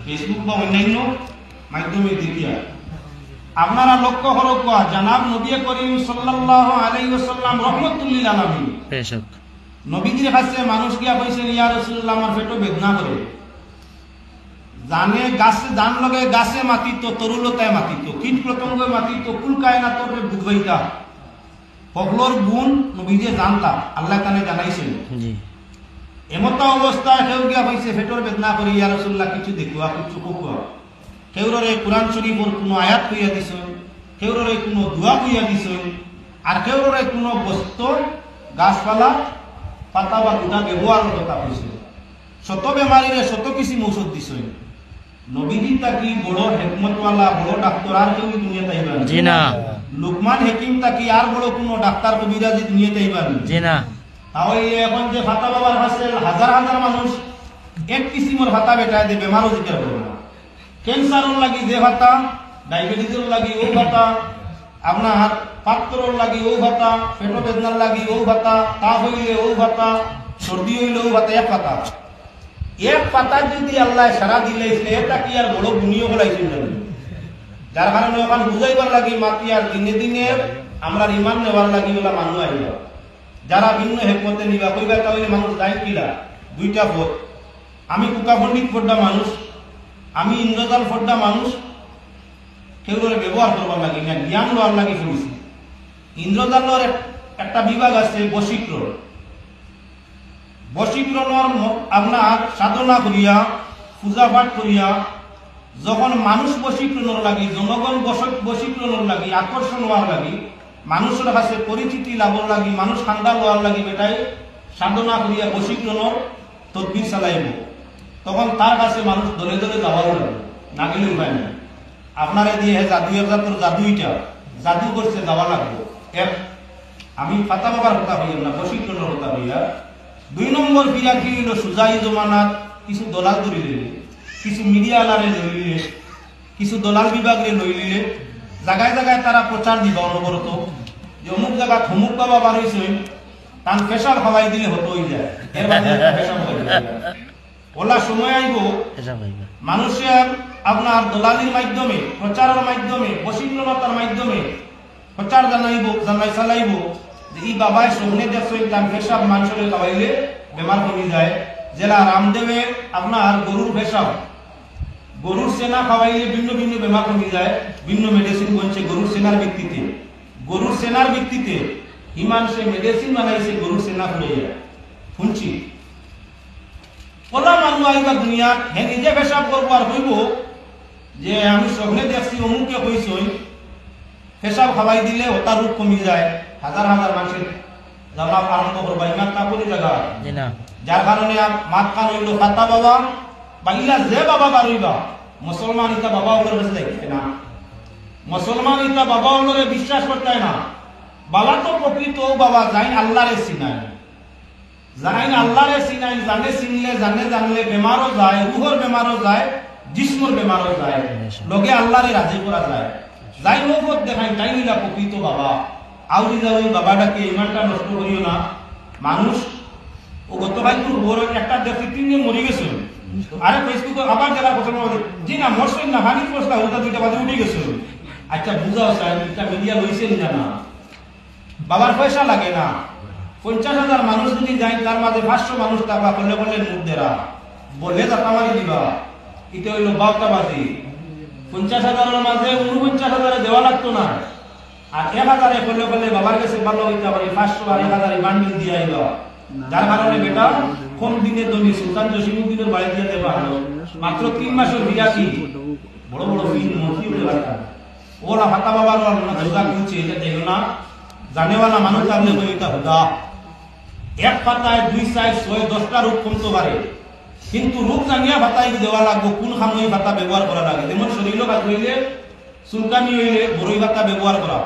Facebook বা অন্যান্য মাধ্যমে দেখিয়া আপনারা লক্ষ্য করো জানাব নবী করিম সাল্লাল্লাহু আলাইহি ওয়াসাল্লাম রাহমাতুল লিল আলামিন বেশক নবীজির কাছে মানুষ গিয়া কইছেন ইয়া রাসূলুল্লাহ আমার পেটে বেদনা করে জানে গাছে জান লগে গাছে মাতিত তরুলতায় মাতিত কীট পতঙ্গ মাতিত কুল কায়নাতরে বুঝবাইতা পগলর গুণ নবীজি জানতা আল্লাহ তাআলা জানাইছেন জি এমতা অবস্থায় কেউ গিয়া কইছে পেটের বেদনা করে ইয়া রাসূলুল্লাহ কিছু দেখুয়া কিছু কোকুয়া কেউরে কোরআন শরীফের কোনো আয়াত কইয়া দিছেন কেউরে কোনো দোয়া কইয়া দিছেন আর কেউরে কোনো বস্তু গাছপালা পাতা বা গুটা ব্যবহারের কথা কইছে শত বেমারিরে শত কিছু ঔষধ দিছেন নবীজি তাকি বড় হিকমতওয়ালা বড় ডাক্তার আর কেউ দুনিয়াতে আইবা জি না লুকমান হাকিম তাকি আর বড় কোনো ডাক্তার কবিরাজি দুনিয়াতে আইবা জি না তাও এখন যে ফাতা বাবার কাছে হাজার হাজার মানুষ এক কিসিমের ফাতা বেটায় দে বেমারও জিকার করে না ক্যান্সারের লাগি যে ভাতা ডায়াবেটিসের লাগি ও ভাতা আপনার পাত্রর লাগি ও ভাতা পেট বেদনার লাগি ও ভাতা তাপ হইলে ও ভাতা সর্দি হইলে ও ভাতা এক পাতা যদি আল্লাহ সারা দিলে এটা কি আর বড় গুণীয় বলাইছিল যার কারণে ওখান বুঝাইবার লাগি মাতি আর দিনে দিনে আমরা ইমান নেওয়ার লাগি বলা মানুষ আইব যারা ভিন্ন হেকমতে নিবা কইবা তাহলে মানুষ দায় কিলা দুইটা পথ আমি কুকাখণ্ডিত ফোড্ডা মানুষ আমি ইন্দ্রজাল ফোড্ডা মানুষ কেউ ব্যবহার করবার লাগি না জ্ঞান লওয়ার লাগি শুনেছি ইন্দ্রজালের একটা বিভাগ আছে বশীকরণ বশীকরণের আপনার সাধনা করিয়া পূজা পাঠ করিয়া যখন মানুষ বশীকরণের লাগি জনগণ বশীকরণের লাগি আকর্ষণ হওয়ার লাগি মানুষের কাছে পরিচিতি লাভর লাগি মানুষ ঠান্ডা লওয়ার লাগি বেটাই সাধনা করিয়া বশীকরণের তদবির চালাইব তখন তার কাছে মানুষ দলে দলে যাওয়ার লাগবে না গেলে উপায় নেই আপনারা দিয়ে জাদু জাতুর জাদুইটা জাদু করছে যাওয়া লাগবে এক আমি ফাতা বাবার কথা হইয়া না বশীকরণের কথা হইয়া দুই নম্বর বিয়া কি হইল সুজাই জমানাত কিছু দলাল ধরিলে কিছু মিডিয়া আলারে ধরিলে কিছু দলাল বিভাগে লইলে জায়গায় জায়গায় তারা প্রচার দিবা অনবরত যে অমুক জায়গা থমুক বাবা বার হয়েছে তার প্রেশার খাওয়াই দিলে হতো হয়ে যায় এর ওলা সময় আইব মানুষের আপনার দলালির মাধ্যমে প্রচারের মাধ্যমে বশীকরণতার মাধ্যমে প্রচার জানাই চালাইব যে এই বাবাই সহনে দেখছেন তার পেশাব মানুষের খাওয়াইলে বেমার কমে যায় জেলা রামদেবে আপনার গরুর পেশাব গরুর সেনা খাওয়াইলে ভিন্ন ভিন্ন বেমার কমে যায় ভিন্ন মেডিসিন বলছে গরুর সেনার ভিত্তিতে ইমান সে মেডিসিন বানাইছে গরুর সেনা ফুরাইয়া শুনছি ওলা মানুষ আইবা দুনিয়া হে নিজে পেশাব করবো আর কইব যে আমি সহনে দেখছি অমুকে কইছই পেশাব খাওয়াই দিলে ওটার রূপ কমে যায় হাজার হাজার মানুষের যাওয়া আরম্ভ করবা ইমান কাপড়ি জায়গা যার কারণে মাত কান হইল ফাতা বাবা বা ইলা যে বাবা বারইবা মুসলমান ইটা বাবা ওগুলোর কাছে দেখবে না মুসলমান ইটা বাবা ওগুলোরে বিশ্বাস করতে না বাবা তো প্রকৃত বাবা যাই আল্লাহরে চিনাই জানাইন আল্লাহরে চিনাই জানে চিনলে জানলে বেমারও যায় রুহর বেমারও যায় জিসমর বেমারও যায় লগে আল্লাহরে রাজি করা যায় যাই নৌপথ দেখাই তাই নিলা প্রকৃত বাবা আউরি যাও ওই বাবাটাকে ইমানটা নষ্ট করিও না মানুষ ও গতকাল বড় একটা দেখি 3 জন মরে গেছে আরে ফেসবুকে আবার দেখার কথা বলে জি না মরছেন না হানি পড়ছলা ওটা 2টা বাজে উঠে গেছে আচ্ছা বুঝাও স্যার এটা মিডিয়া লইছেন না বাবার পয়সা লাগে না 50,000 মানুষ যদি যায় তার মাঝে 500 মানুষ তাবা করলে মুখ দেরা বলে জাতামারি দিবা এটা হইল 12টা বাজে 50,000 মাঝে 49,000 দেওয়া লাগতো না আর 1,000 করলে বাবার কাছে ভালো হইতে পারে 500 আর 1,000 বান্ডিল দিয়ে আইবা যার কারণে বেটা কম দিনে দনি সুলতান জসিমউদ্দিনের বাড়ি দিয়ে দেবা মাত্র 3 মাসের বিয়া কি বড় বড় ফিল মতি হতে লাগা ওরা ফাতা বাবার হুদা কিনছে এটা দেখো না জানেওয়ালা মানুষ জানলে কই এটা হুদা এক পাতায় 2 সাইজ 6 10টা রূপ কমতে পারে কিন্তু রূপ জানিয়া ভাতাই দেওয়া লাগবে কোন খামই ভাতা ব্যবহার করা লাগে যেমন শরীর কাজ হইলে চুলকানি হইলে বড়ই ভাতা ব্যবহার করা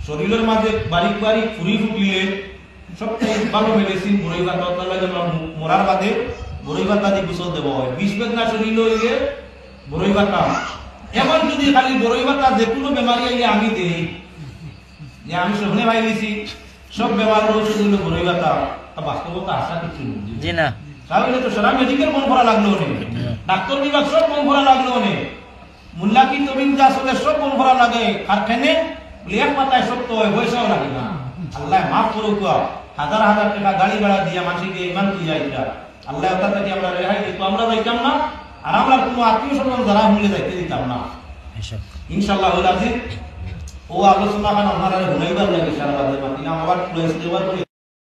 শরীরের মাঝে বারিক বারিক ফুরি ফুটিলে সবথেকে ভালো মেডিসিন বড়ই ভাতা তার লাগে মরার বাদে বড়ই ভাতা দিয়ে গোসল দেওয়া হয় 20 বেদনা শরীর হইলে বড়ই ভাতা এখন যদি খালি বড়ই ভাতা যে কোনো বেমারি আইলে আমি দেই যে আমি সহনে ভাই দিছি সব বেমারের ওষুধ হইলো বড়ই ভাতা বাস্তবতা আশা কিছু জি না তাহলে তো সারা মেডিকেল মন করা লাগলো ডাক্তার বিভাগ সব বন্ধ করা লাগলো অনেক, মুল্লা কি তবিন যা চলে সব বন্ধ করা লাগে, আর কেনে এক মাথায় সত্য হয় পয়সাও লাগে না। আল্লাহ মাফ করুক, হাজার হাজার টাকা গাড়ি ভাড়া দিয়া মানুষকে ইমান কি যায় এটা আল্লাহ ওটা থেকে আমরা রেহাই দিত, আমরা যাইতাম না, আর আমরা কোনো আত্মীয় স্বজন যারা হলে যাইতে দিতাম না। ইনশাআল্লাহ ও আলোচনা আপনারা হুনাইবার লাগে সারা বাদে মাতিনা আবার